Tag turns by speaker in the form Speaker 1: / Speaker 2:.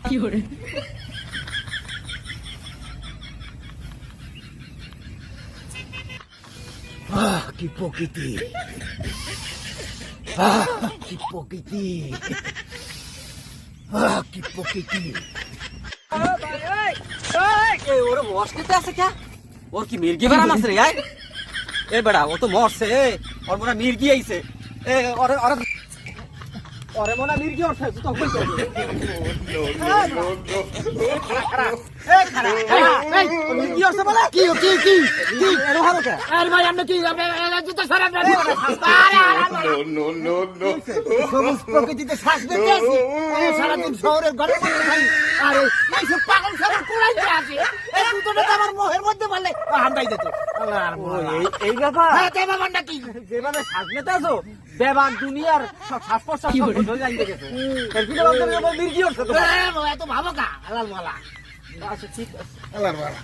Speaker 1: কি প্রকৃতি, কি প্রকৃতি, কি প্রকৃতি।
Speaker 2: ওরে বস খেতে আছে কে? ওর কি মির্গি বারাম আছে রে? এ বেড়া ও তো মরছে, ওর মনে মির্গি আইছে। এ ওরে ওরে ওরে মনে মির্গি ওঠে তো কই করবে? মির্গি ওঠে বলে
Speaker 1: কি কি কি কি
Speaker 2: এর ভালো কে?
Speaker 1: আরে ভাই আপনি কি জুতো সরান না? সবুজ প্রকৃতিতে শ্বাস নিতে আছি, সারাদিন শহরের ঘরে বসে থাকি। আরে এইসব পাগল সবার কোড়াইতে আছে, এই জুতোটা তো আমার মোহের মধ্যে বললে হান্দাই দিত।
Speaker 2: এই ব্যাপার
Speaker 1: হ্যাঁ তাই ব্যাপারটা কি?
Speaker 2: যেভাবে শ্বাস নিতে আছো বেবাক দুনিয়ার শ্বাস প্রশ্বাস সব জানতে গেছে। এর ভিতরে আমাদের মির্গি ওঠে তো।
Speaker 1: এত ভাবো কা আলাল মালা।
Speaker 2: আচ্ছা ঠিক আছে।
Speaker 1: আলাল মালা।